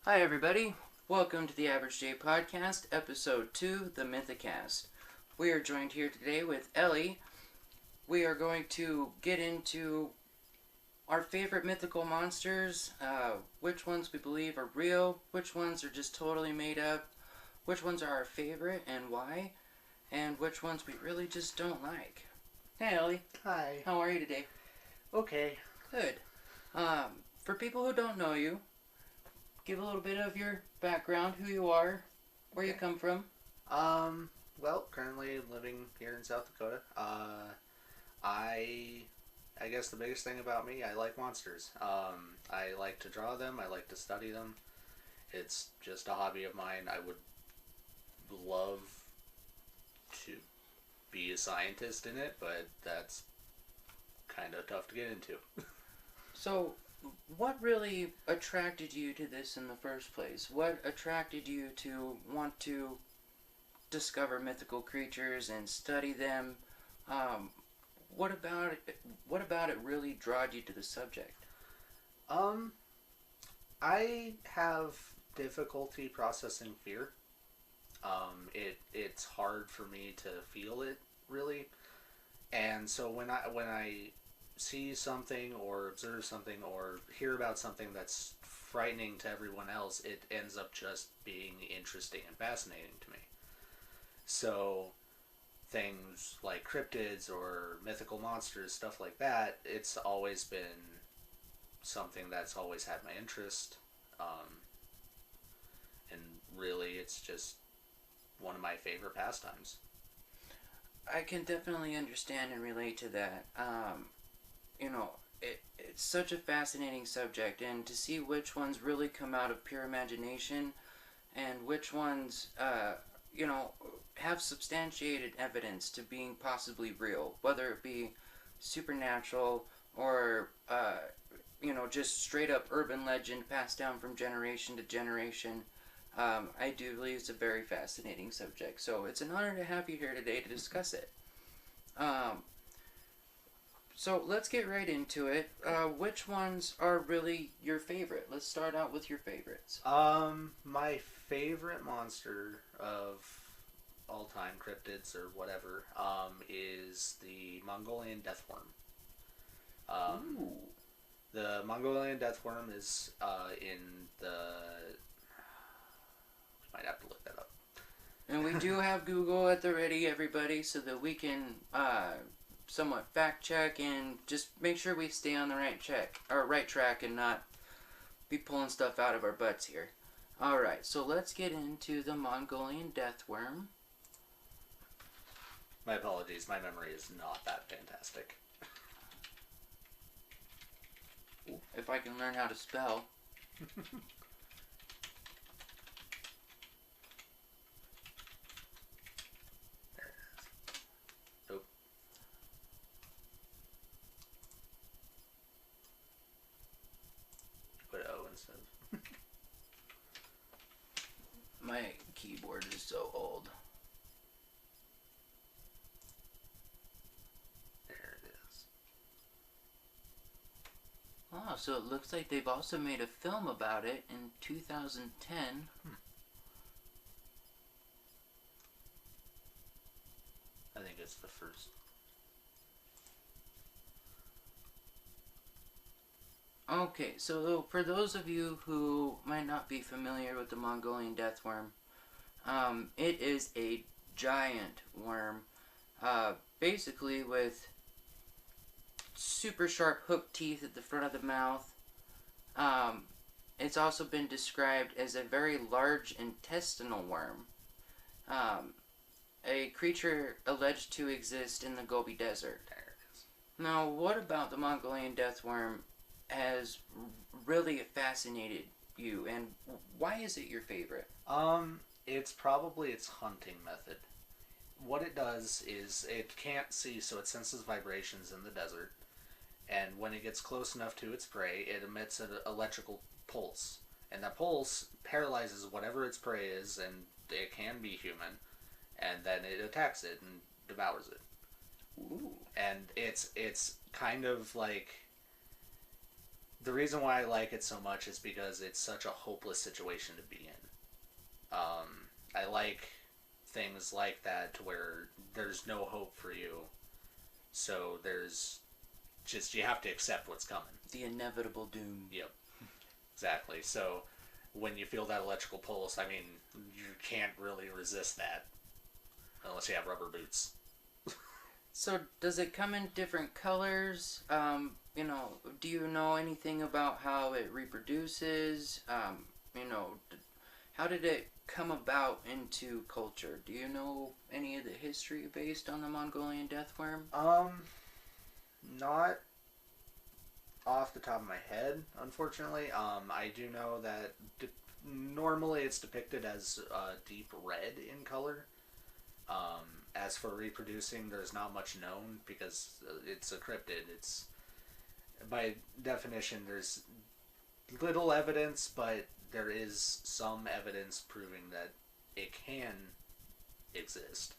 Hi everybody, welcome to the Average J Podcast, Episode 2, the Mythicast. We are joined here today with Ellie. We are going to get into our favorite mythical monsters, which ones we believe are real, which ones are just totally made up, which ones are our favorite and why, and which ones we really just don't like. Hey Ellie. Hi. How are you today? Okay. Good. For people who don't know you, give a little bit of your background, who you are, where you come from. Well, currently living here in South Dakota. I guess the biggest thing about me, I like monsters. I like to draw them. I like to study them. It's just a hobby of mine. I would love to be a scientist in it, but that's kind of tough to get into. So, what really attracted you to this in the first place? What attracted you to want to discover mythical creatures and study them? What about it? What about it really drawed you to the subject? I have difficulty processing fear. It's hard for me to feel it really, and so when I see something or observe something or hear about something that's frightening to everyone else, it ends up just being interesting and fascinating to me. So things like cryptids or mythical monsters, stuff like that, it's always been something that's always had my interest. And really, it's just one of my favorite pastimes. I can definitely understand and relate to that. It's such a fascinating subject, and to see which ones really come out of pure imagination and which ones, have substantiated evidence to being possibly real, whether it be supernatural or, just straight up urban legend passed down from generation to generation. I do believe it's a very fascinating subject, so it's an honor to have you here today to discuss it. So let's get right into it. Which ones are really your favorite? Let's start out with your favorites. My favorite monster of all time, cryptids or whatever, is the Mongolian deathworm. Ooh. The Mongolian deathworm is in the. Might have to look that up. And we do have Google at the ready, everybody, so that we can somewhat fact check and just make sure we stay on the right track and not be pulling stuff out of our butts here. Alright, so let's get into the Mongolian deathworm. My apologies, my memory is not that fantastic. If I can learn how to spell. My keyboard is so old. There it is. Oh, so it looks like they've also made a film about it in 2010. I think it's the first. Okay, so for those of you who might not be familiar with the Mongolian deathworm, it is a giant worm, basically with super sharp hooked teeth at the front of the mouth. It's also been described as a very large intestinal worm, a creature alleged to exist in the Gobi Desert. There it is. Now, what about the Mongolian deathworm has really fascinated you, and why is it your favorite? It's probably its hunting method. What it does is it can't see, so it senses vibrations in the desert, and when it gets close enough to its prey, it emits an electrical pulse, and that pulse paralyzes whatever its prey is, and it can be human, and then it attacks it and devours it. Ooh. And it's kind of like the reason why I like it so much is because it's such a hopeless situation to be in. I like things like that to where there's no hope for you, so there's just you have to accept what's coming. The inevitable doom. Yep, exactly. So when you feel that electrical pulse, I mean, you can't really resist that unless you have rubber boots. So does it come in different colors? Do you know anything about how it reproduces? How did it come about into culture? Do you know any of the history based on the Mongolian deathworm? Not off the top of my head, unfortunately. I do know that normally it's depicted as deep red in color. As for reproducing, there's not much known because it's a cryptid. It's by definition there's little evidence, but there is some evidence proving that it can exist.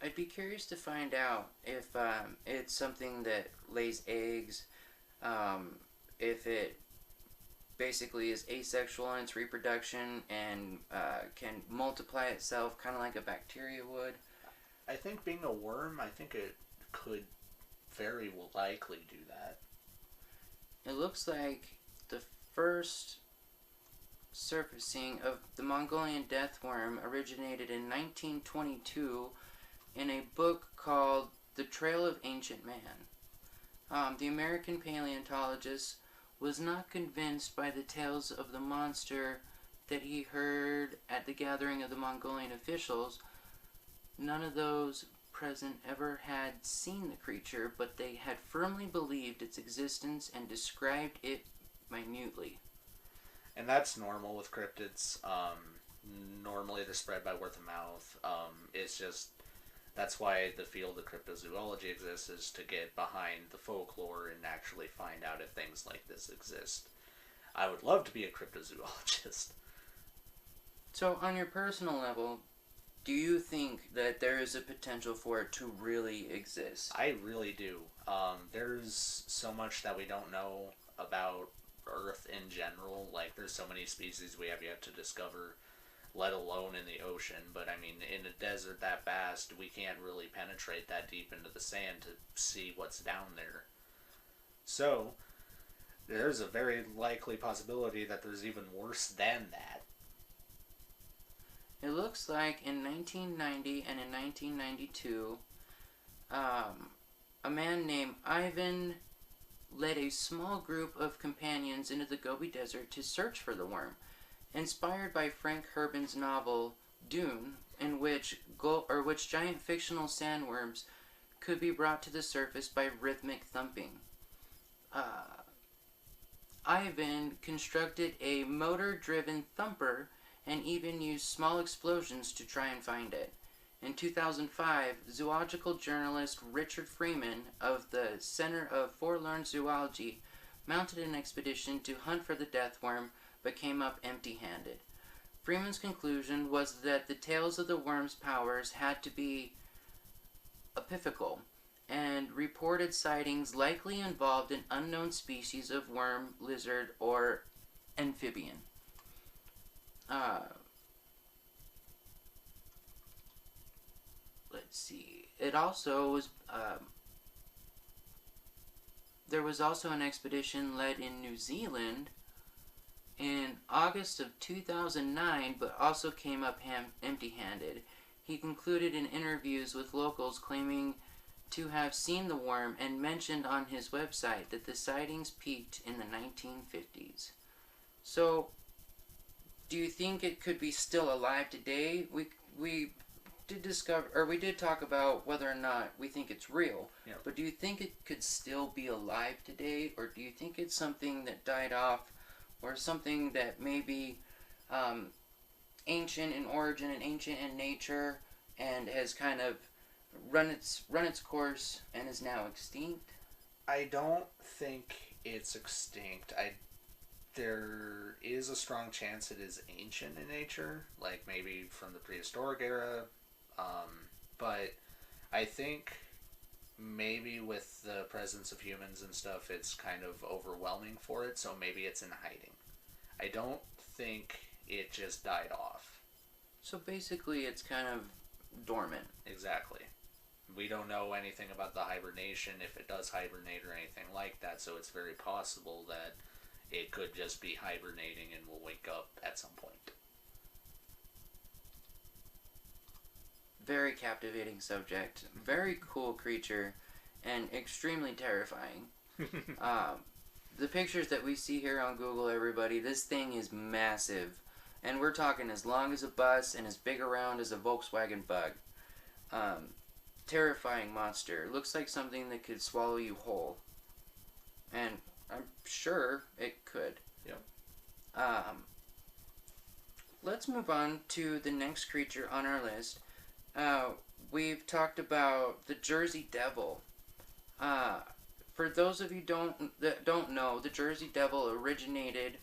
I'd be curious to find out if it's something that lays eggs, if it basically is asexual in its reproduction and can multiply itself kind of like a bacteria would. I think being a worm, I think it could very likely do that. It looks like the first surfacing of the Mongolian deathworm originated in 1922 in a book called The Trail of Ancient Man. The American paleontologist was not convinced by the tales of the monster that he heard at the gathering of the Mongolian officials. None of those present ever had seen the creature, but they had firmly believed its existence and described it minutely. And that's normal with cryptids. Normally they're spread by word of mouth. It's just that's why the field of cryptozoology exists, is to get behind the folklore and actually find out if things like this exist. I would love to be a cryptozoologist. So, on your personal level, do you think that there is a potential for it to really exist? I really do. There's so much that we don't know about Earth in general. Like, there's so many species we have yet to discover, let alone in the ocean. But I mean, in a desert that vast, we can't really penetrate that deep into the sand to see what's down there. So, there's a very likely possibility that there's even worse than that. It looks like in 1990 and in 1992, a man named Ivan led a small group of companions into the Gobi Desert to search for the worm, inspired by Frank Herben's novel Dune, in which giant fictional sandworms could be brought to the surface by rhythmic thumping. Ivan constructed a motor-driven thumper and even used small explosions to try and find it. In 2005, zoological journalist Richard Freeman of the Center of Forlorn Zoology mounted an expedition to hunt for the deathworm, but came up empty-handed. Freeman's conclusion was that the tales of the worm's powers had to be epiphanical, and reported sightings likely involved an unknown species of worm, lizard, or amphibian. Let's see. It also was. There was also an expedition led in New Zealand in August of 2009, but also came up empty-handed. He concluded in interviews with locals claiming to have seen the worm and mentioned on his website that the sightings peaked in the 1950s. So, do you think it could be still alive today? We did talk about whether or not we think it's real. Yeah. But do you think it could still be alive today, or do you think it's something that died off, or something that may be ancient in origin and ancient in nature, and has kind of run its course and is now extinct? I don't think it's extinct. There is a strong chance it is ancient in nature, like maybe from the prehistoric era. But I think maybe with the presence of humans and stuff, it's kind of overwhelming for it, so maybe it's in hiding. I don't think it just died off. So basically, it's kind of dormant. Exactly. We don't know anything about the hibernation, if it does hibernate or anything like that, so it's very possible that it could just be hibernating and will wake up at some point. Very captivating subject. Very cool creature, and extremely terrifying. The pictures that we see here on Google, everybody, this thing is massive. And we're talking as long as a bus and as big around as a Volkswagen Bug. Terrifying monster. Looks like something that could swallow you whole. And I'm sure it could. Yep. Let's move on to the next creature on our list. We've talked about the Jersey Devil. For those of you that don't know, the Jersey Devil originated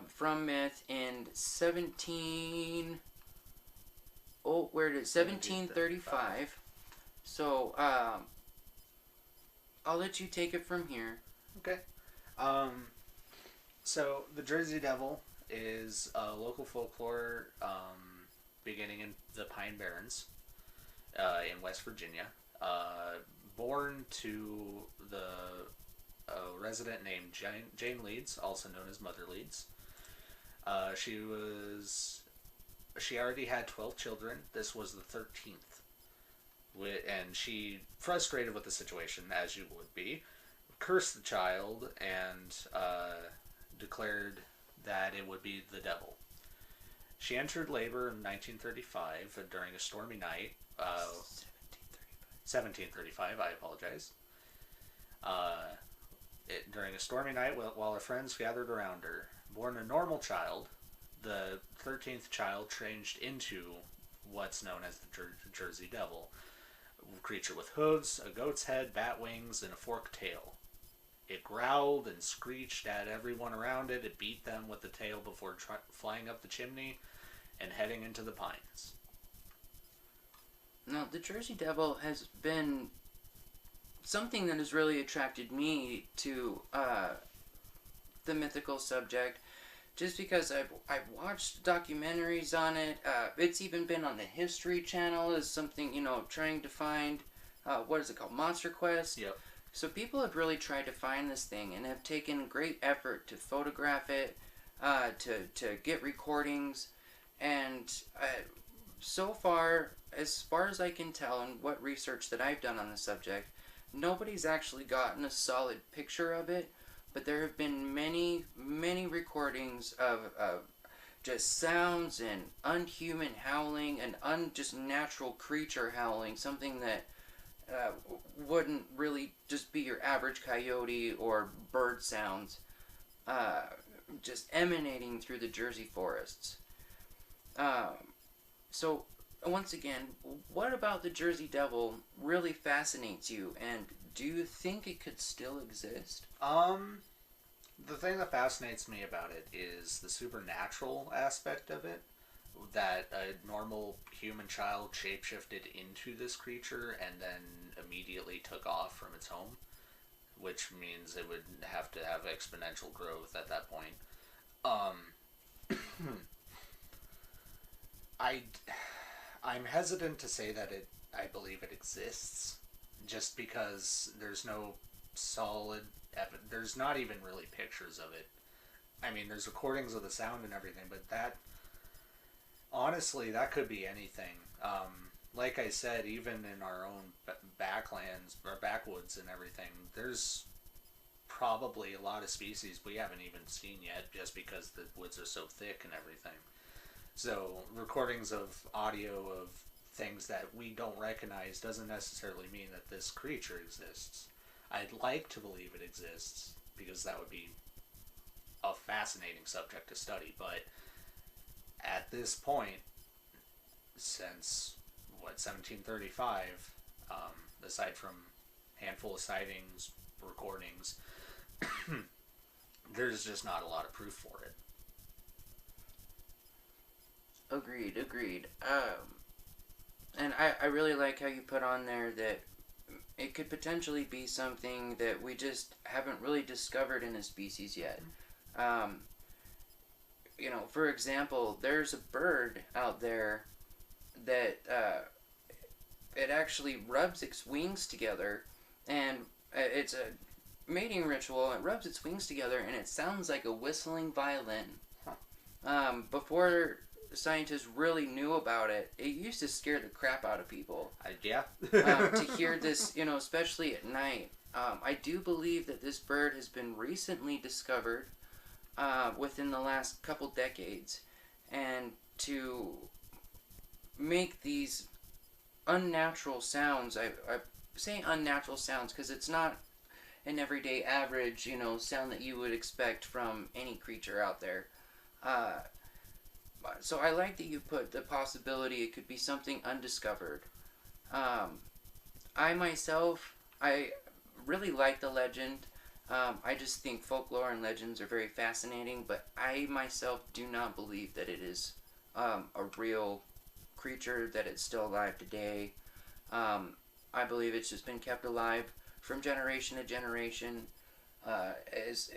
from myth in 1735. So I'll let you take it from here. Okay. So the Jersey Devil is a local folklore beginning in the Pine Barrens in West Virginia. Born to a resident named Jane Leeds, also known as Mother Leeds. She already had 12 children. This was the 13th. And she, frustrated with the situation, as you would be, cursed the child and declared that it would be the devil. She entered labor in 1935 during a stormy night. 1735, I apologize. During a stormy night while her friends gathered around her. Born a normal child, the 13th child changed into what's known as the Jersey Devil. A creature with hooves, a goat's head, bat wings, and a forked tail. It growled and screeched at everyone around it. It beat them with the tail before flying up the chimney and heading into the pines. Now, the Jersey Devil has been something that has really attracted me to the mythical subject, just because I've watched documentaries on it. It's even been on the History Channel as something, trying to find, what is it called, Monster Quest? Yep. So people have really tried to find this thing and have taken great effort to photograph it, to get recordings, and so far as I can tell and what research that I've done on the subject, nobody's actually gotten a solid picture of it, but there have been many, many recordings of just sounds and unhuman howling and just natural creature howling, something that wouldn't really just be your average coyote or bird sounds, just emanating through the Jersey forests. So, once again, what about the Jersey Devil really fascinates you, and do you think it could still exist? The thing that fascinates me about it is the supernatural aspect of it. That a normal human child shapeshifted into this creature and then immediately took off from its home, which means it would have to have exponential growth at that point. I'm hesitant to say that I believe it exists, just because there's no solid there's not even really pictures of it. I mean, there's recordings of the sound and everything, but that, honestly, that could be anything. Like I said, even in our own backlands, or backwoods and everything, there's probably a lot of species we haven't even seen yet, just because the woods are so thick and everything. So, recordings of audio of things that we don't recognize doesn't necessarily mean that this creature exists. I'd like to believe it exists, because that would be a fascinating subject to study, but at this point, since, 1735, aside from a handful of sightings, recordings, there's just not a lot of proof for it. Agreed. And I really like how you put on there that it could potentially be something that we just haven't really discovered in a species yet. Um, for example, there's a bird out there that it actually rubs its wings together, and it's a mating ritual. It rubs its wings together, and it sounds like a whistling violin. Before scientists really knew about it, it used to scare the crap out of people. Yeah. To hear this, especially at night. I do believe that this bird has been recently discovered within the last couple decades, and to make these unnatural sounds, I say unnatural sounds because it's not an everyday average, sound that you would expect from any creature out there. So I like that you put the possibility it could be something undiscovered. I myself, I really like the legend. I just think folklore and legends are very fascinating, but I myself do not believe that it is a real creature, that it's still alive today. I believe it's just been kept alive from generation to generation as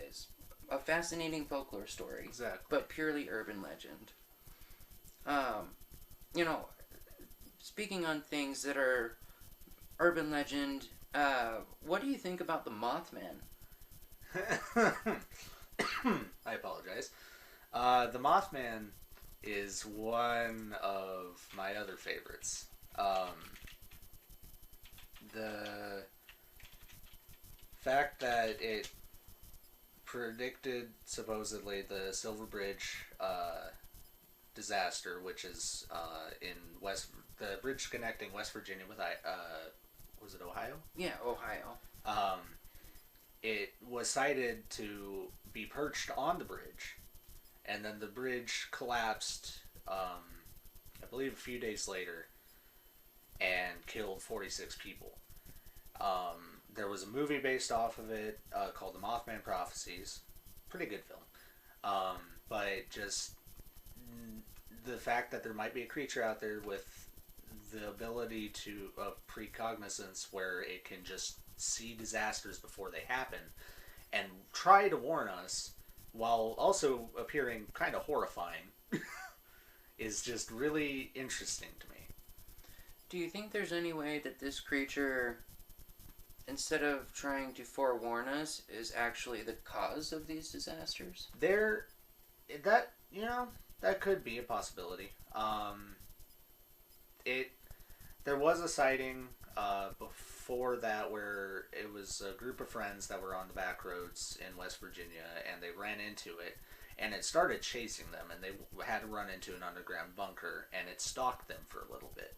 a fascinating folklore story. Exactly. But purely urban legend. Speaking on things that are urban legend, what do you think about the Mothman? I apologize. The Mothman is one of my other favorites. The fact that it predicted supposedly the Silver Bridge disaster, which is in the bridge connecting West Virginia with was it Ohio? Yeah, Ohio. It was cited to be perched on the bridge, and then the bridge collapsed, I believe a few days later, and killed 46 people. There was a movie based off of it called The Mothman Prophecies. Pretty good film. But just the fact that there might be a creature out there with the ability of precognizance where it can just see disasters before they happen and try to warn us while also appearing kind of horrifying is just really interesting to me. Do you think there's any way that this creature, instead of trying to forewarn us, is actually the cause of these disasters? That could be a possibility. There was a sighting before that where it was a group of friends that were on the back roads in West Virginia, and they ran into it, and it started chasing them, and they had to run into an underground bunker, and it stalked them for a little bit.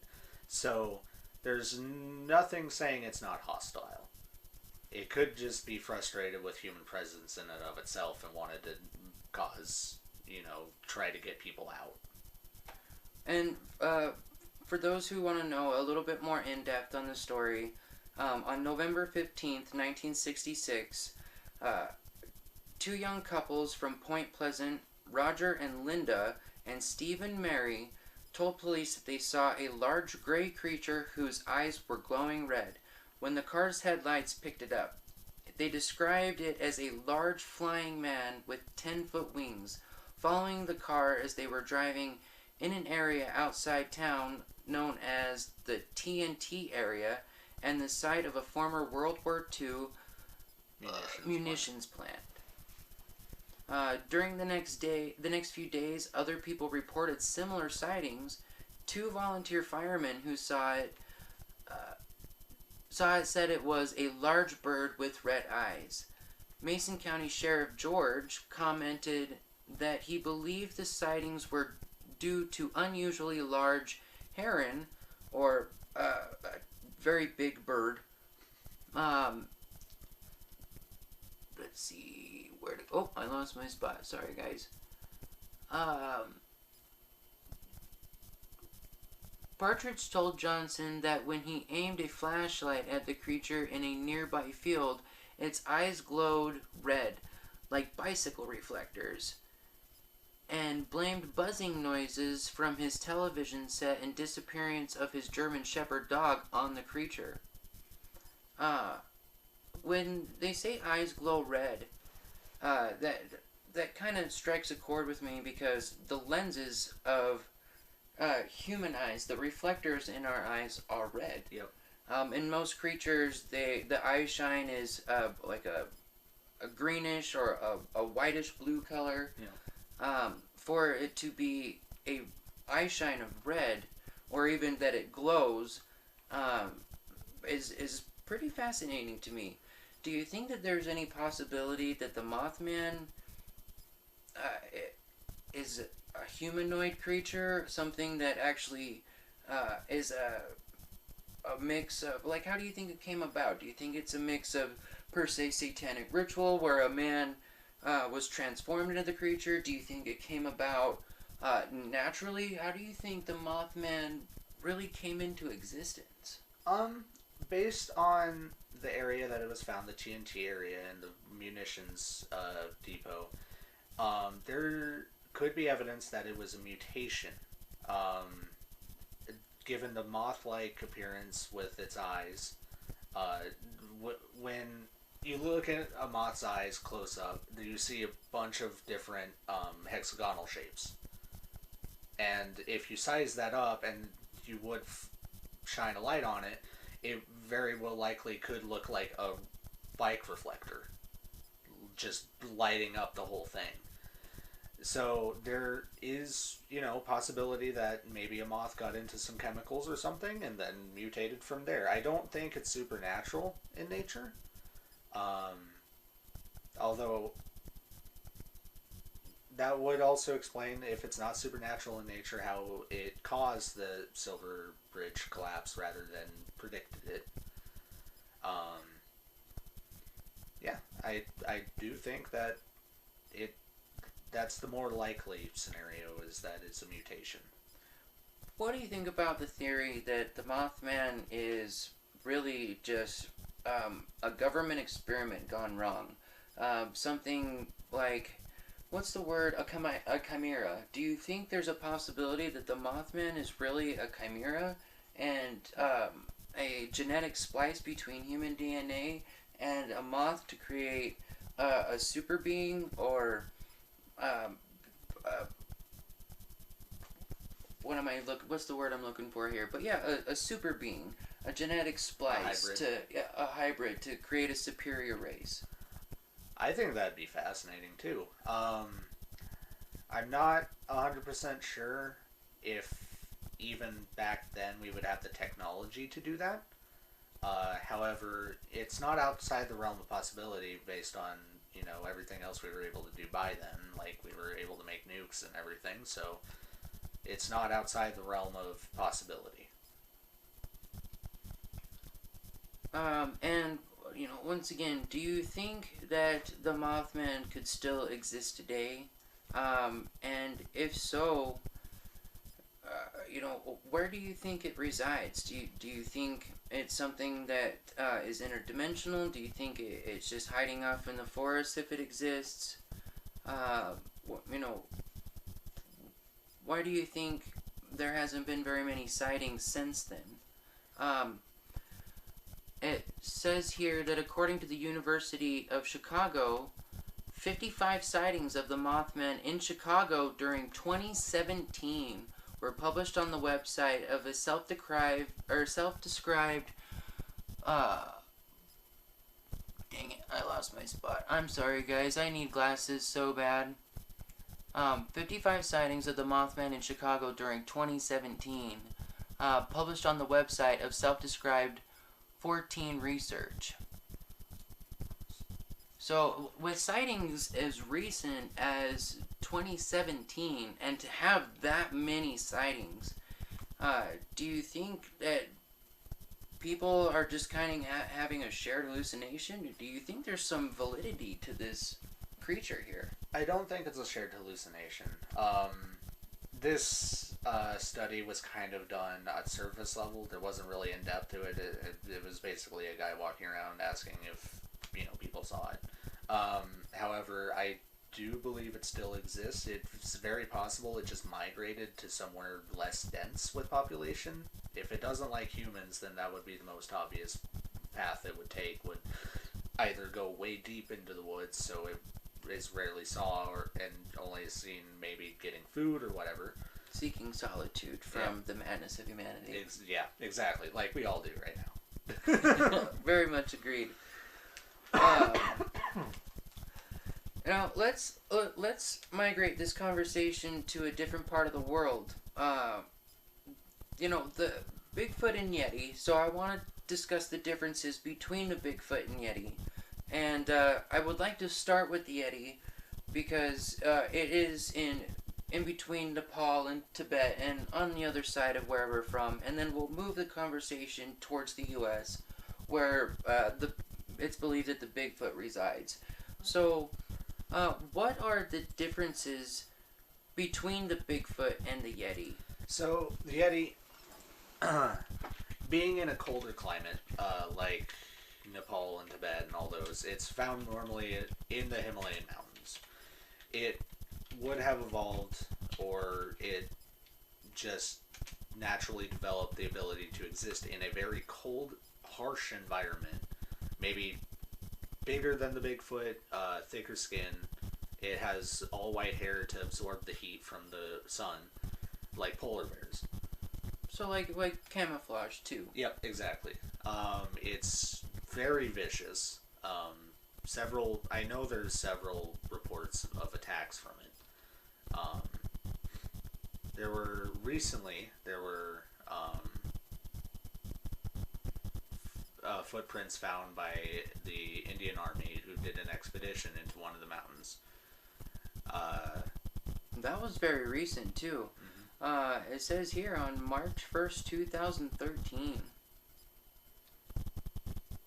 So there's nothing saying it's not hostile. It could just be frustrated with human presence in and of itself and wanted to cause, try to get people out. And for those who want to know a little bit more in depth on the story, on November 15th, 1966, two young couples from Point Pleasant, Roger and Linda, and Steve and Mary, told police that they saw a large gray creature whose eyes were glowing red when the car's headlights picked it up. They described it as a large flying man with 10-foot wings, following the car as they were driving in an area outside town known as the TNT area and the site of a former World War II munitions plant. During the next few days, other people reported similar sightings. Two volunteer firemen who saw it said it was a large bird with red eyes. Mason County Sheriff George commented that he believed the sightings were due to unusually large heron, or a very big bird. Let's see where to. Oh, I lost my spot. Sorry, guys. Partridge told Johnson that when he aimed a flashlight at the creature in a nearby field, its eyes glowed red, like bicycle reflectors, and blamed buzzing noises from his television set and disappearance of his German Shepherd dog on the creature. Uh, when they say eyes glow red, that kind of strikes a chord with me because the lenses of human eyes, the reflectors in our eyes, are red. Yep. In most creatures, the eye shine is like a greenish or a whitish blue color. Yeah. For it to be a eye shine of red, or even that it glows, is pretty fascinating to me. Do you think that there's any possibility that the Mothman is a humanoid creature, something that actually is a mix of, like, how do you think it came about? Do you think it's a mix of per se satanic ritual where a man was transformed into the creature? Do you think it came about naturally? How do you think the Mothman really came into existence? Based on the area that it was found, the TNT area and the munitions depot, there could be evidence that it was a mutation. Given the moth-like appearance with its eyes, when you look at a moth's eyes close up, you see a bunch of different hexagonal shapes. And if you size that up and you would shine a light on it, it very well likely could look like a bike reflector, just lighting up the whole thing. So there is, possibility that maybe a moth got into some chemicals or something and then mutated from there. I don't think it's supernatural in nature. Although that would also explain, if it's not supernatural in nature, how it caused the Silver Bridge collapse rather than predicted it. Yeah, I do think that that's the more likely scenario, is that it's a mutation. What do you think about the theory that the Mothman is really just a government experiment gone wrong? Something like, what's the word? A chimera. Do you think there's a possibility that the Mothman is really a chimera and a genetic splice between human DNA and a moth to create a super being, or what's the word I'm looking for here? But yeah, a super being, a genetic splice, a hybrid to create a superior race. I think that'd be fascinating too. I'm not 100% sure if even back then we would have the technology to do that. However, it's not outside the realm of possibility based on, everything else we were able to do by then. Like, we were able to make nukes and everything, so it's not outside the realm of possibility. And, once again, do you think that the Mothman could still exist today? And if so, where do you think it resides? Do you think it's something that is interdimensional? Do you think it's just hiding off in the forest if it exists? Why do you think there hasn't been very many sightings since then? It says here that according to the University of Chicago, 55 sightings of the Mothman in Chicago during 2017 were published on the website of a self-described dang it, I lost my spot. I'm sorry guys, I need glasses so bad. 55 sightings of the Mothman in Chicago during 2017, published on the website of self-described 14 Research. So, with sightings as recent as 2017, and to have that many sightings, do you think that people are just kind of having a shared hallucination? Do you think there's some validity to this creature here? I don't think it's a shared hallucination. This study was kind of done at surface level. There wasn't really in depth to it. It was basically a guy walking around asking if people saw it. However, I do believe it still exists. It's very possible it just migrated to somewhere less dense with population. If it doesn't like humans, then that would be the most obvious path it would take would either go way deep into the woods, so it is rarely saw and only is seen maybe getting food or whatever. Seeking solitude from the madness of humanity. Yeah, exactly. Like we all do right now. Very much agreed. Now let's migrate this conversation to a different part of the world. The Bigfoot and Yeti. So I want to discuss the differences between the Bigfoot and Yeti, and I would like to start with the Yeti because it is in between Nepal and Tibet and on the other side of where we're from, and then we'll move the conversation towards the U.S. where it's believed that the Bigfoot resides. So, what are the differences between the Bigfoot and the Yeti? So, the Yeti, being in a colder climate, like Nepal and Tibet and all those, it's found normally in the Himalayan mountains. It would have evolved, or it just naturally developed the ability to exist in a very cold, harsh environment. Maybe bigger than the Bigfoot, thicker skin. It has all white hair to absorb the heat from the sun, like polar bears. So like camouflage too. Yep, exactly. It's very vicious. I know there's several reports of attacks from it. There were footprints found by the Indian Army who did an expedition into one of the mountains. That was very recent too. Mm-hmm. It says here on March 1st, 2013.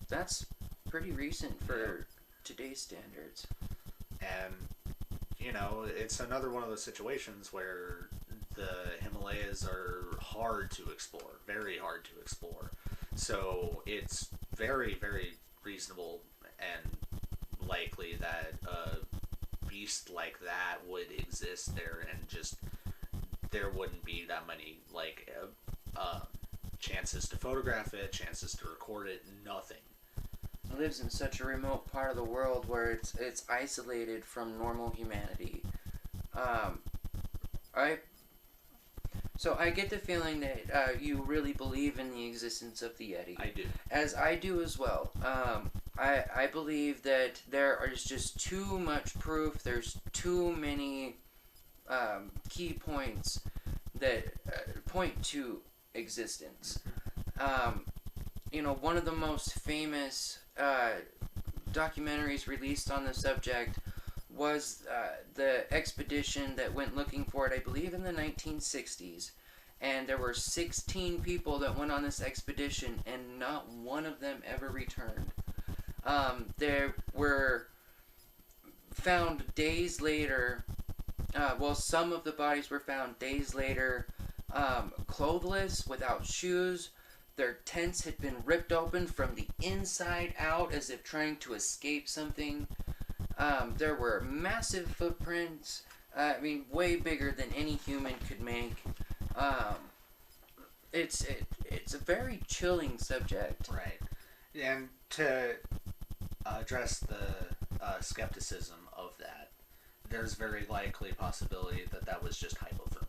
That's pretty recent for today's standards. And it's another one of those situations where the Himalayas are hard to explore, very hard to explore. So it's very, very reasonable and likely that a beast like that would exist there, and just there wouldn't be that many chances to photograph it, chances to record it, nothing. It lives in such a remote part of the world where it's isolated from normal humanity. I get the feeling that you really believe in the existence of the Yeti. I do. As I do as well. I believe that there is just too much proof. There's too many key points that point to existence. One of the most famous documentaries released on the subject was the expedition that went looking for it, I believe, in the 1960s. And there were 16 people that went on this expedition, and not one of them ever returned. There were found days later, some of the bodies were found days later, clothless, without shoes. Their tents had been ripped open from the inside out as if trying to escape something. There were massive footprints, way bigger than any human could make. It's a very chilling subject. Right. And to address the skepticism of that, there's very likely possibility that was just hypothermia.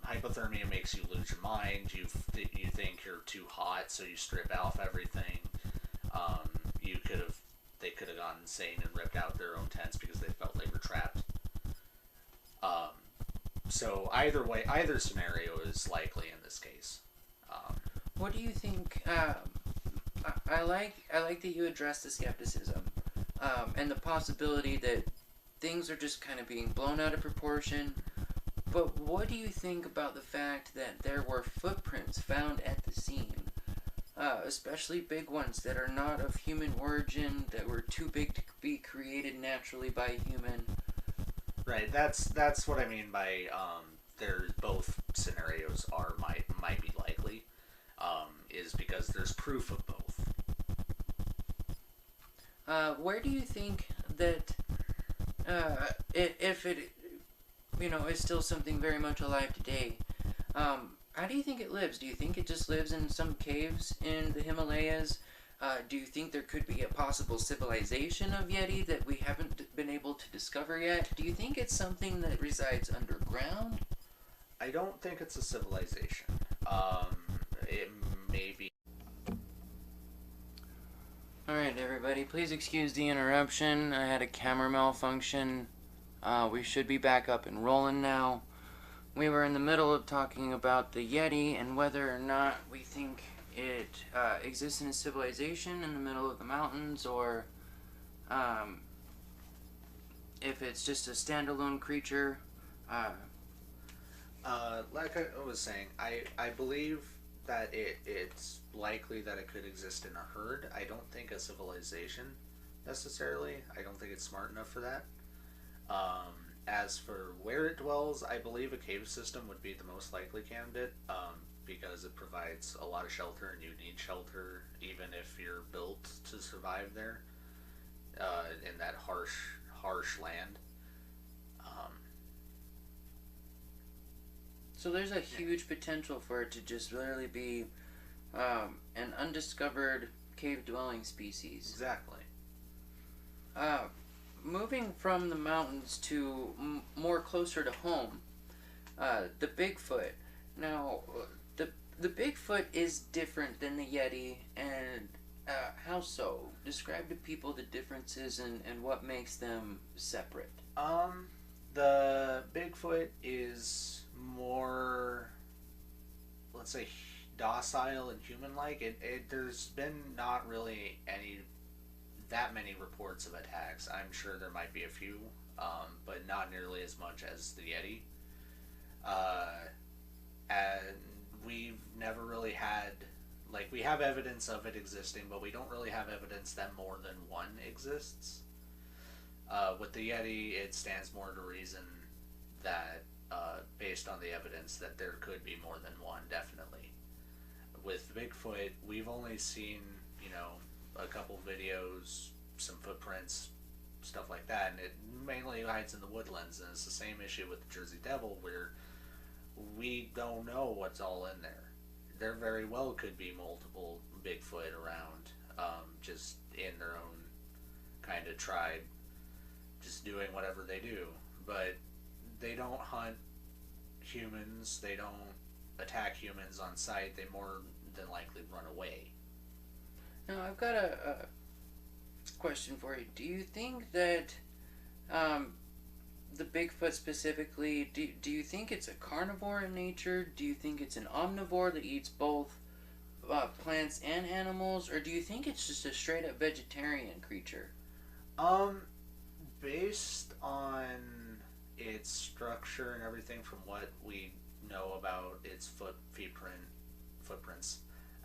Hypothermia makes you lose your mind. You think you're too hot, so you strip off everything. They could have gone insane and ripped out their own tents because they felt they were trapped. So either way, either scenario is likely in this case. What do you think? I like that you address the skepticism and the possibility that things are just kind of being blown out of proportion. But what do you think about the fact that there were footprints found at the scene, especially big ones that are not of human origin, that were too big to be created naturally by a human? Right. That's what I mean by both scenarios might be likely, is because there's proof of both. Where do you think that if it is still something very much alive today, How do you think it lives? Do you think it just lives in some caves in the Himalayas? Do you think there could be a possible civilization of Yeti that we haven't been able to discover yet? Do you think it's something that resides underground? I don't think it's a civilization. It may be. Alright, everybody, please excuse the interruption. I had a camera malfunction. We should be back up and rolling now. We were in the middle of talking about the Yeti and whether or not we think it exists in a civilization in the middle of the mountains, or if it's just a standalone creature. Like I was saying, I believe that it's likely that it could exist in a herd. I don't think a civilization necessarily. I don't think it's smart enough for that. As for where it dwells, I believe a cave system would be the most likely candidate, because it provides a lot of shelter, and you need shelter even if you're built to survive there, in that harsh land. So there's a huge potential for it to just literally be an undiscovered cave-dwelling species. Exactly. Moving from the mountains to more closer to home, the Bigfoot. Now, the Bigfoot is different than the Yeti, and how so? Describe to people the differences and what makes them separate. The Bigfoot is more, let's say, docile and human-like. There's been not really that many reports of attacks. I'm sure there might be a few, but not nearly as much as the Yeti. And we've never really had, like, we have evidence of it existing, but we don't really have evidence that more than one exists. With the Yeti, it stands more to reason that, based on the evidence, that there could be more than one, definitely. With Bigfoot, we've only seen, a couple videos, some footprints, stuff like that, and it mainly hides in the woodlands, and it's the same issue with the Jersey Devil, where we don't know what's all in there. There very well could be multiple Bigfoot around, just in their own kind of tribe, just doing whatever they do. But they don't hunt humans, they don't attack humans on sight, they more than likely run away. Now, I've got a question for you. Do you think that the Bigfoot specifically, do you think it's a carnivore in nature? Do you think it's an omnivore that eats both plants and animals? Or do you think it's just a straight up vegetarian creature? Based on its structure and everything, from what we know about its footprints,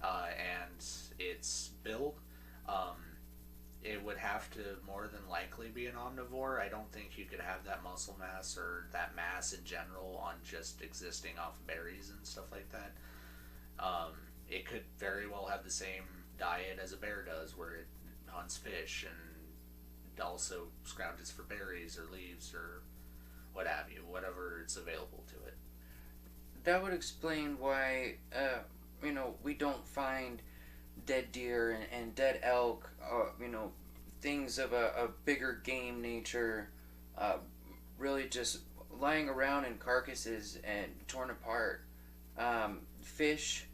and its build, it would have to more than likely be an omnivore. I don't think you could have that muscle mass or that mass in general on just existing off berries and stuff like that. It could very well have the same diet as a bear does, where it hunts fish and also scrounges for berries or leaves or what have you, whatever it's available to it. That would explain why, we don't find dead deer and dead elk, things of a bigger game nature, really just lying around in carcasses and torn apart. Fish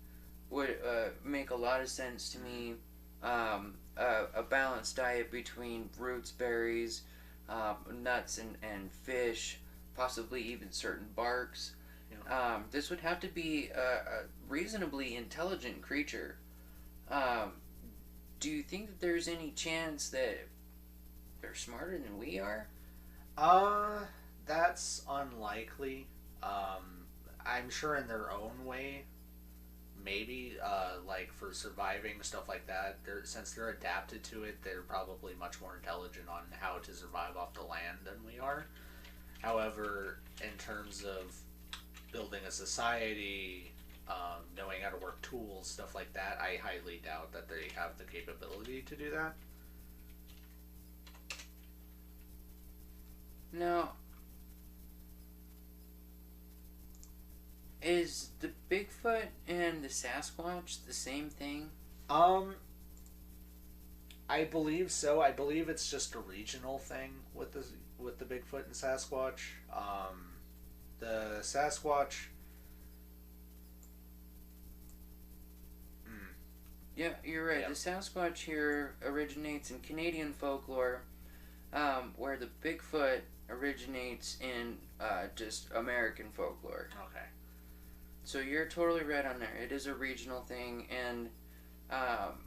would make a lot of sense to me. A balanced diet between roots, berries, nuts, and fish, possibly even certain barks. This would have to be a reasonably intelligent creature. Do you think that there's any chance that they're smarter than we are? That's unlikely. I'm sure in their own way, maybe, like for surviving, stuff like that, since they're adapted to it, they're probably much more intelligent on how to survive off the land than we are. However, in terms of building a society, knowing how to work tools, stuff like that, I highly doubt that they have the capability to do that. Now, Is the Bigfoot and the Sasquatch the same thing? Um, I believe so. I believe it's just a regional thing with the Bigfoot and Sasquatch. The Sasquatch. Mm, Yeah, you're right. yeah. The Sasquatch here originates in Canadian folklore, where the Bigfoot originates in just American folklore. Okay. So you're totally right on there. It is a regional thing, and um,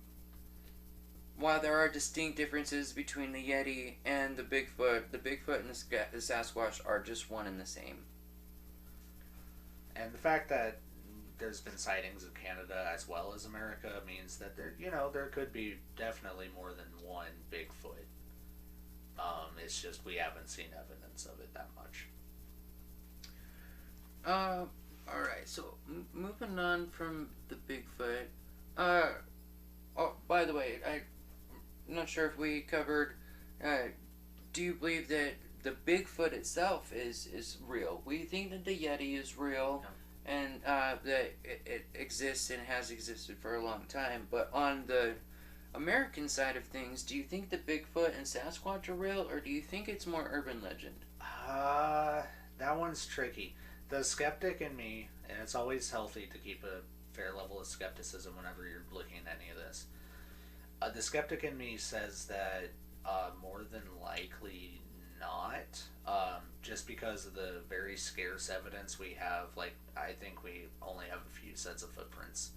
while there are distinct differences between the Yeti and the Bigfoot and the Sasquatch are just one and the same. And the fact that there's been sightings in Canada as well as America means that there could be definitely more than one Bigfoot. It's just we haven't seen evidence of it that much. Alright, so moving on from the Bigfoot. Uh, oh, by the way, I'm not sure if we covered. Do you believe that the Bigfoot itself is real? We think that the Yeti is real, and that it exists and has existed for a long time. But on the American side of things, do you think the Bigfoot and Sasquatch are real, or do you think it's more urban legend? Uh, that one's tricky. The skeptic in me, and it's always healthy to keep a fair level of skepticism whenever you're looking at any of this. The skeptic in me says that more than likely not, just because of the very scarce evidence we have. Like, I think we only have a few sets of footprints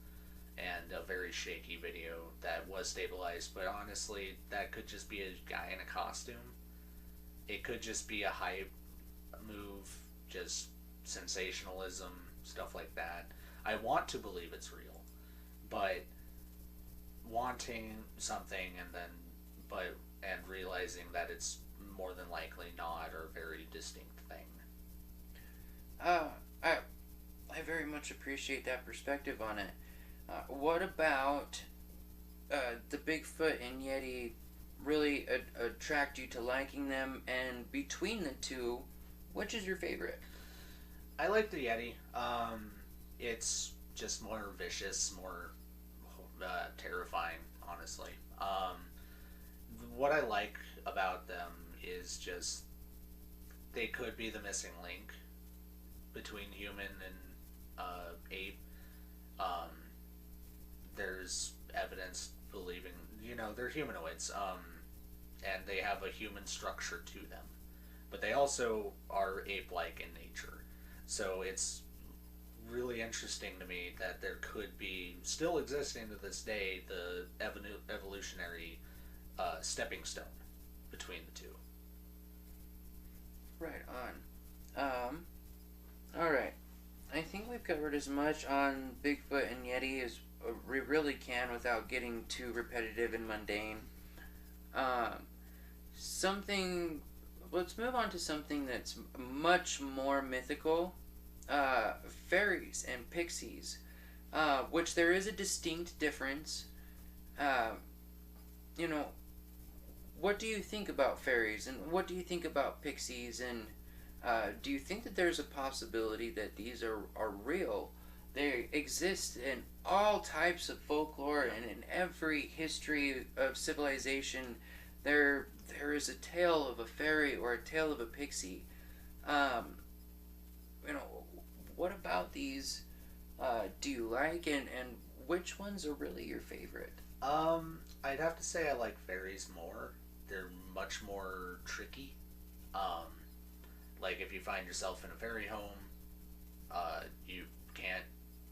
and a very shaky video that was stabilized, but honestly, that could just be a guy in a costume. It could just be a hype move, just sensationalism, stuff like that. I want to believe it's real, but wanting something and realizing that it's more than likely not are a very distinct thing. Uh, I I very much appreciate that perspective on it. What about the Bigfoot and Yeti really attract you to liking them? And between the two, which is your favorite? I like the Yeti. It's just more vicious, more terrifying, honestly. What I like about them is just they could be the missing link between human and ape. Um, there's evidence believing, they're humanoids, and they have a human structure to them, but they also are ape-like in nature. So it's really interesting to me that there could be, still existing to this day, the evolutionary stepping stone between the two. Right on. All right. I think we've covered as much on Bigfoot and Yeti as we really can without getting too repetitive and mundane. Um, something. Let's move on to something that's much more mythical. Fairies and pixies, which there is a distinct difference. Uh, you know, what do you think about fairies and what do you think about pixies, and do you think that there's a possibility that these are real? They exist in all types of folklore and in every history of civilization. There is a tale of a fairy or a tale of a pixie. Um, you know, what about these? Do you like, and which ones are really your favorite? I'd have to say I like fairies more. They're much more tricky. Um, like if you find yourself in a fairy home, you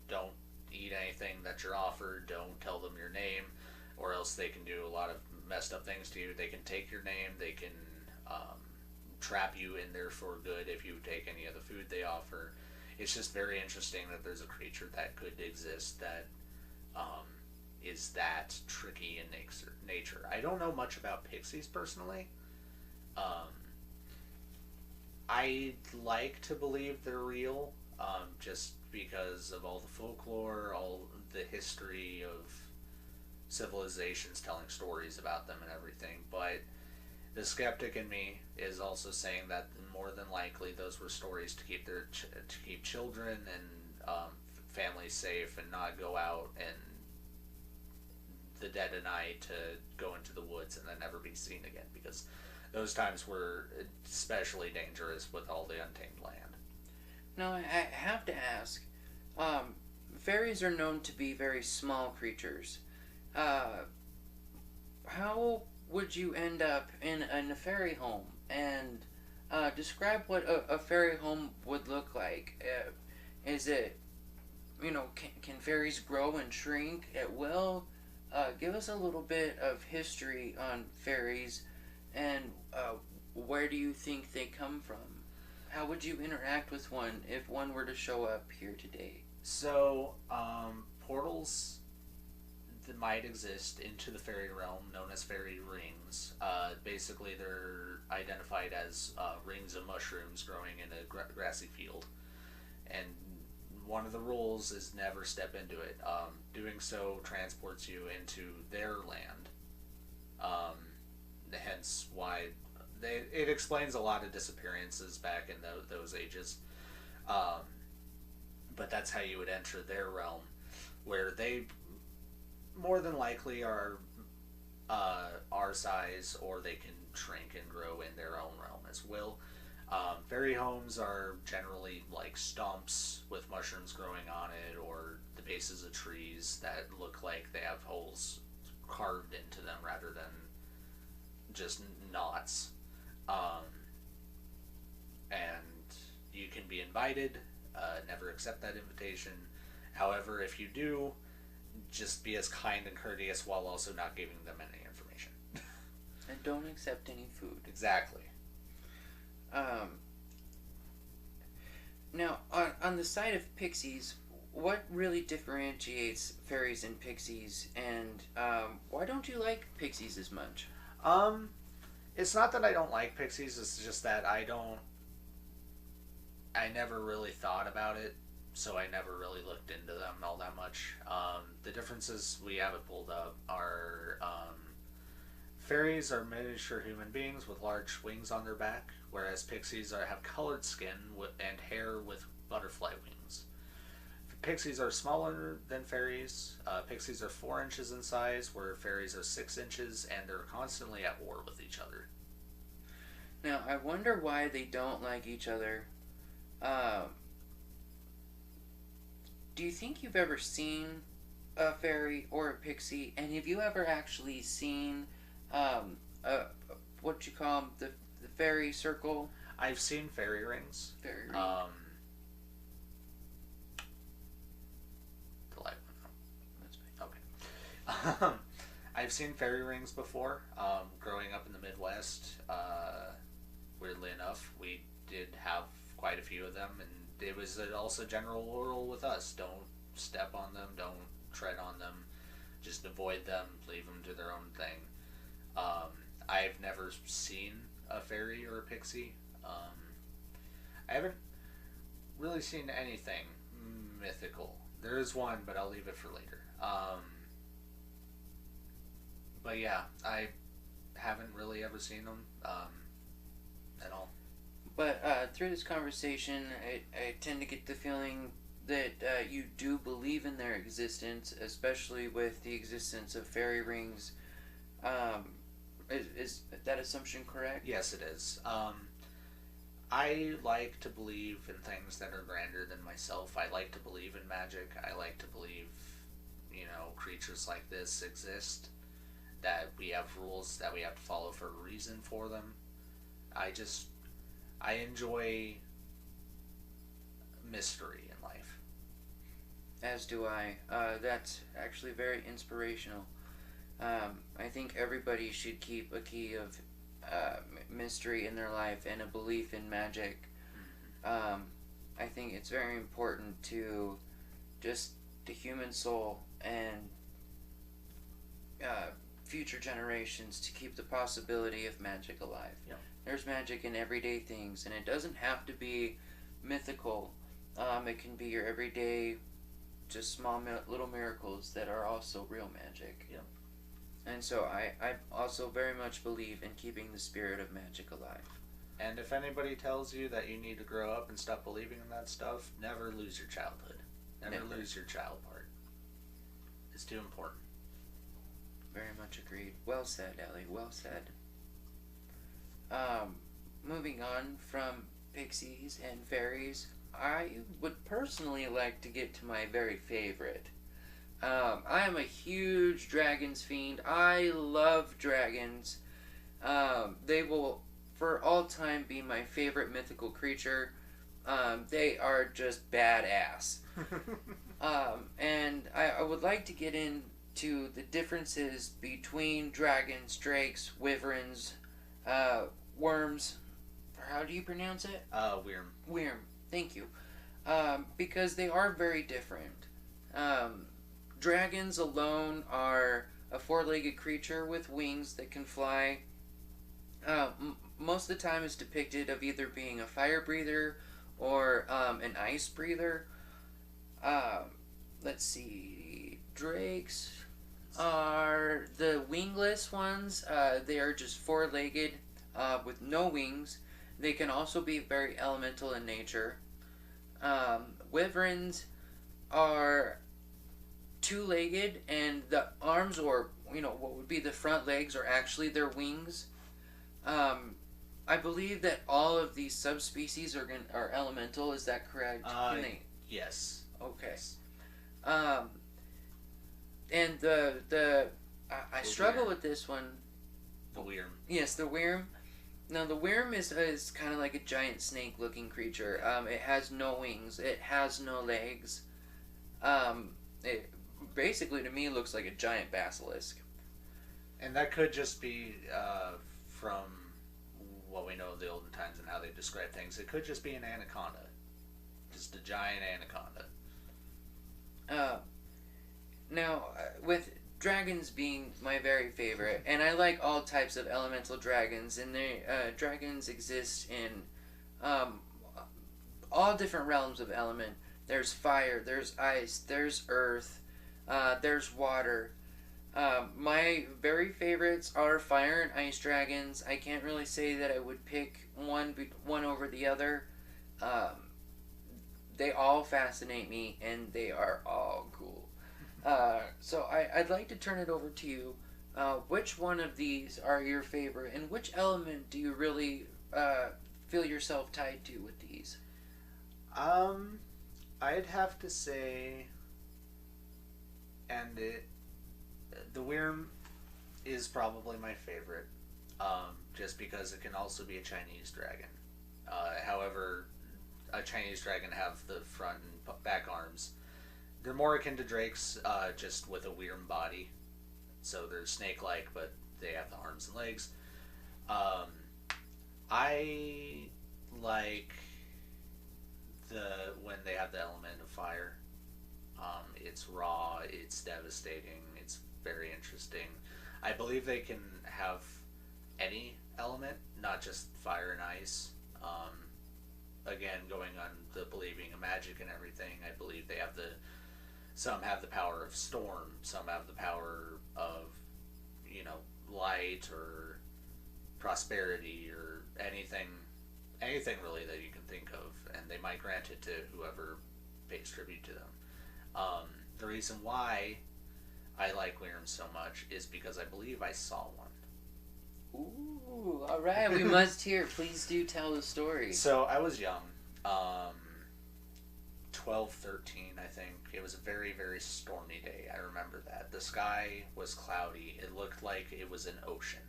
don't eat anything that you're offered. Don't tell them your name, or else they can do a lot of messed up things to you. They can take your name. They can trap you in there for good if you take any of the food they offer. It's just very interesting that there's a creature that could exist that um, is that tricky in nature. I don't know much about pixies personally. Um, I like to believe they're real, just because of all the folklore, all the history of civilizations telling stories about them and everything. But the skeptic in me is also saying that more than likely those were stories to keep to keep children and families safe and not go out in the dead of night to go into the woods and then never be seen again, because those times were especially dangerous with all the untamed land. Now, I have to ask, fairies are known to be very small creatures. How would you end up in a fairy home? And describe what a fairy home would look like. Is it, can fairies grow and shrink at will? Give us a little bit of history on fairies, and where do you think they come from? How would you interact with one if one were to show up here today? So, portals that might exist into the fairy realm, known as fairy rings. Basically, they're identified as rings of mushrooms growing in a grassy field. And one of the rules is never step into it. Doing so transports you into their land. Hence why it explains a lot of disappearances back in those ages. But that's how you would enter their realm, where they more than likely are our size, or they can shrink and grow in their own realm as well. Fairy homes are generally like stumps with mushrooms growing on it, or the bases of trees that look like they have holes carved into them rather than just knots. And you can be invited, never accept that invitation. However, if you do, just be as kind and courteous while also not giving them any information. And don't accept any food. Exactly. Now, on the side of pixies, what really differentiates fairies and pixies, and why don't you like pixies as much? It's not that I don't like pixies, it's just that I never really thought about it, so I never really looked into them all that much. The differences, we have it pulled up, are fairies are miniature human beings with large wings on their back, whereas pixies have colored skin and hair with butterfly wings. Pixies are smaller than fairies. Pixies are 4 inches in size, where fairies are 6 inches, and they're constantly at war with each other. Now, I wonder why they don't like each other. Do you think you've ever seen a fairy or a pixie, and have you ever actually seen what you call the fairy circle? I've seen fairy rings. Fairy ring. The light went out. That's fine. Okay. I've seen fairy rings before. Growing up in the Midwest, weirdly enough, we did have quite a few of them, and it was also general rule with us: don't step on them, don't tread on them, just avoid them, leave them to their own thing. I've never seen a fairy or a pixie. I haven't really seen anything mythical. There is one, but I'll leave it for later. But yeah, I haven't really ever seen them at all. But through this conversation, I tend to get the feeling that you do believe in their existence, especially with the existence of fairy rings. Is that assumption correct? Yes, it is. I like to believe in things that are grander than myself. I like to believe in magic. I like to believe, creatures like this exist, that we have rules that we have to follow for a reason for them. I enjoy mystery in life. As do I. That's actually very inspirational. I think everybody should keep a key of mystery in their life and a belief in magic. I think it's very important to just the human soul and future generations to keep the possibility of magic alive. Yeah. There's magic in everyday things, and it doesn't have to be mythical. It can be your everyday, just small little miracles that are also real magic. Yeah. And so I also very much believe in keeping the spirit of magic alive. And if anybody tells you that you need to grow up and stop believing in that stuff, never lose your childhood. Never lose your child part. It's too important. Very much agreed. Well said, Ellie. Well said. Moving on from pixies and fairies, I would personally like to get to my very favorite. I am a huge dragons fiend. I love dragons. They will, for all time, be my favorite mythical creature. They are just badass. And I would like to get into the differences between dragons, drakes, wyverns, worms. How do you pronounce it? Wyrm. Wyrm. Thank you. Because they are very different. Dragons alone are a four-legged creature with wings that can fly. Most of the time is depicted of either being a fire breather or an ice breather. Let's see. Drakes are the wingless ones. They are just four-legged with no wings. They can also be very elemental in nature. Wyverns are two-legged, and the arms, or what would be the front legs, are actually their wings. I believe that all of these subspecies are elemental. Is that correct? Yes. Okay. Yes. And I struggle with this one. The Wyrm. Yes, the Wyrm. Now the Wyrm is kind of like a giant snake-looking creature. It has no wings. It has no legs. It basically, to me, looks like a giant basilisk. And that could just be from what we know of the olden times and how they describe things. It could just be an anaconda. Just a giant anaconda. Now, with dragons being my very favorite, and I like all types of elemental dragons, and dragons exist in all different realms of element. There's fire, there's ice, there's earth, there's water. My very favorites are fire and ice dragons. I can't really say that I would pick one over the other. They all fascinate me, and they are all cool. So I'd like to turn it over to you. Which one of these are your favorite, and which element do you really feel yourself tied to with these? I'd have to say, the Wyrm is probably my favorite, just because it can also be a Chinese dragon. However, a Chinese dragon have the front and back arms. They're more akin to drakes, just with a Wyrm body. So they're snake-like, but they have the arms and legs. I like when they have the element of fire. It's raw, it's devastating, it's very interesting. I believe they can have any element, not just fire and ice. Again, going on the believing in magic and everything, I believe they have some have the power of storm, some have the power of, light or prosperity or anything really that you can think of, and they might grant it to whoever pays tribute to them. The reason why I like Wyrm so much is because I believe I saw one. Ooh, all right, we must hear. Please do tell the story. So I was young, 12, 13, I think. It was a very, very stormy day. I remember that. The sky was cloudy. It looked like it was an ocean.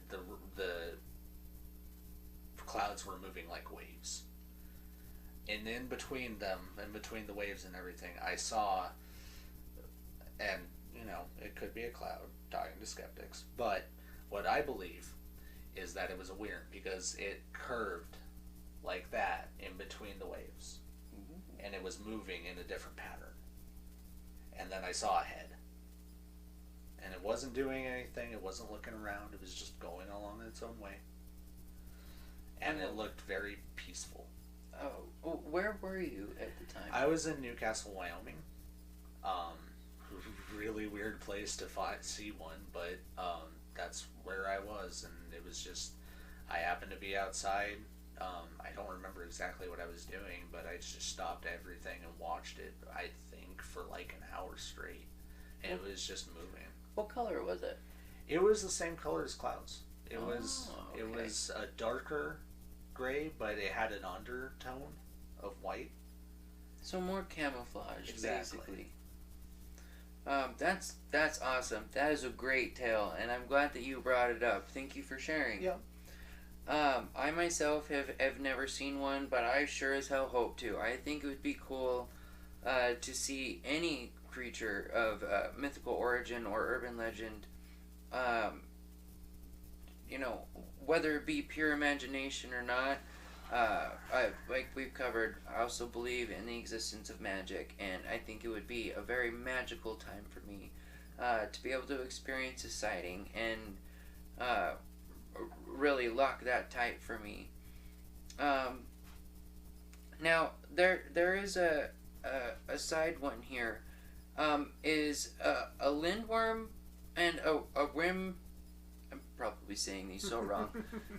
The clouds were moving like waves. And in between them, in between the waves and everything, I saw, and, it could be a cloud, talking to skeptics, but what I believe is that it was a Wyrm because it curved like that in between the waves. Mm-hmm. And it was moving in a different pattern. And then I saw a head. And it wasn't doing anything, it wasn't looking around, it was just going along its own way. And it looked very peaceful. Oh, where were you at the time? I was in Newcastle, Wyoming. Really weird place to see one, but that's where I was, and it was just, I happened to be outside. I don't remember exactly what I was doing, but I just stopped everything and watched it, I think, for like an hour straight. And it was just moving. What color was it? It was the same color as clouds. It was okay. It was a darker gray, but it had an undertone of white. So more camouflage, Exactly. basically. That's awesome. That is a great tale, and I'm glad that you brought it up. Thank you for sharing. Yeah. I myself have never seen one, but I sure as hell hope to. I think it would be cool to see any creature of mythical origin or urban legend, you know, whether it be pure imagination or not. Like we've covered, I also believe in the existence of magic, and I think it would be a very magical time for me to be able to experience a sighting and really lock that tight for me. Now there is a side one here. Is a lindworm and a rim. I'm probably saying these so wrong.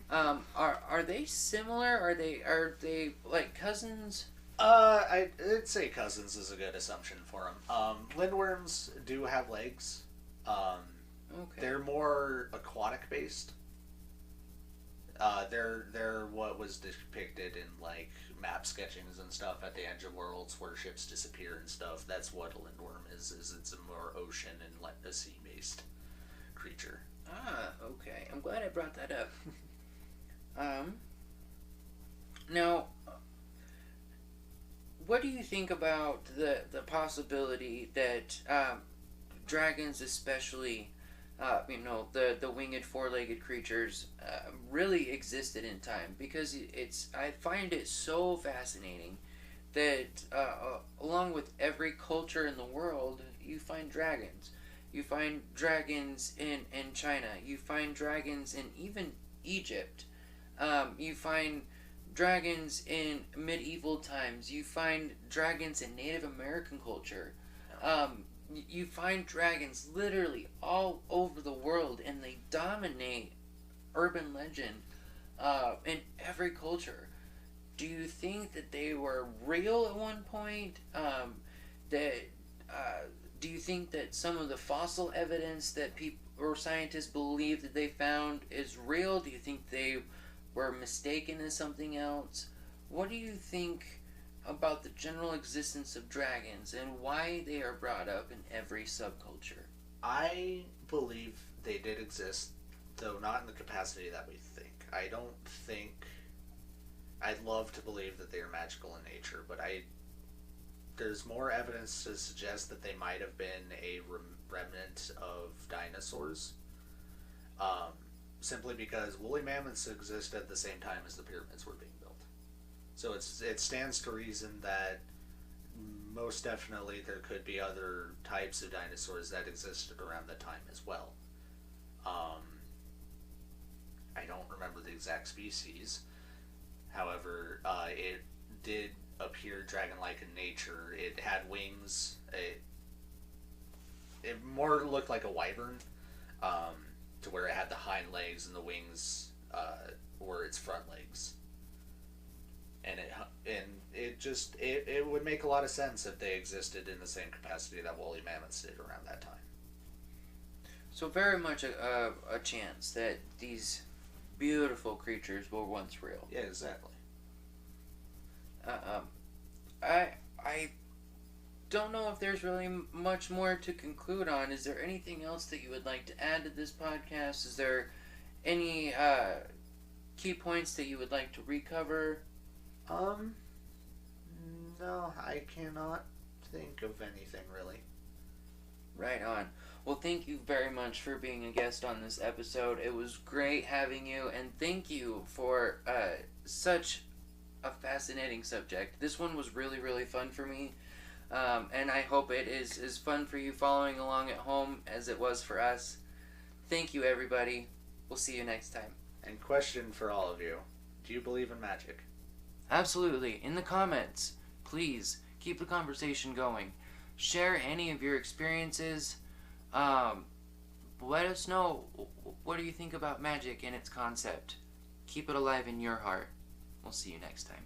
Are they similar? Are they like cousins? I'd say cousins is a good assumption for them. Lindworms do have legs. Okay. They're more aquatic based. They're what was depicted in like map sketchings and stuff at the edge of worlds where ships disappear and stuff. That's what a lindworm is it's a more ocean and like a sea based creature. Ah, okay. I'm glad I brought that up. Now, what do you think about the possibility that dragons, especially, the winged four-legged creatures, really existed in time? Because I find it so fascinating that along with every culture in the world, you find dragons. You find dragons in China. You find dragons in even Egypt. You find dragons in medieval times. You find dragons in Native American culture. You find dragons literally all over the world, and they dominate urban legend in every culture. Do you think that they were real at one point? Do you think that some of the fossil evidence that people or scientists believe that they found is real? Do you think they were mistaken as something else? What do you think about the general existence of dragons and why they are brought up in every subculture? I believe they did exist, though not in the capacity that we think. I don't think. I'd love to believe that they are magical in nature, but there's more evidence to suggest that they might have been a remnant of dinosaurs. Simply because woolly mammoths exist at the same time as the pyramids were being built. So it stands to reason that most definitely there could be other types of dinosaurs that existed around that time as well. I don't remember the exact species. However, it did appear dragon-like in nature. It had wings. It more looked like a wyvern, to where it had the hind legs and the wings were its front legs. And it would make a lot of sense if they existed in the same capacity that woolly mammoths did around that time. So very much a chance that these beautiful creatures were once real. Yeah, exactly. I don't know if there's really much more to conclude on. Is there anything else that you would like to add to this podcast? Is there any key points that you would like to recover? No, I cannot think of anything really. Right on. Well, thank you very much for being a guest on this episode. It was great having you, and thank you for such a fascinating subject. This one was really, really fun for me, and I hope it is as fun for you following along at home as it was for us. Thank you, everybody. We'll see you next time. And question for all of you. Do you believe in magic? Absolutely. In the comments, please keep the conversation going. Share any of your experiences. Let us know, what do you think about magic and its concept. Keep it alive in your heart. We'll see you next time.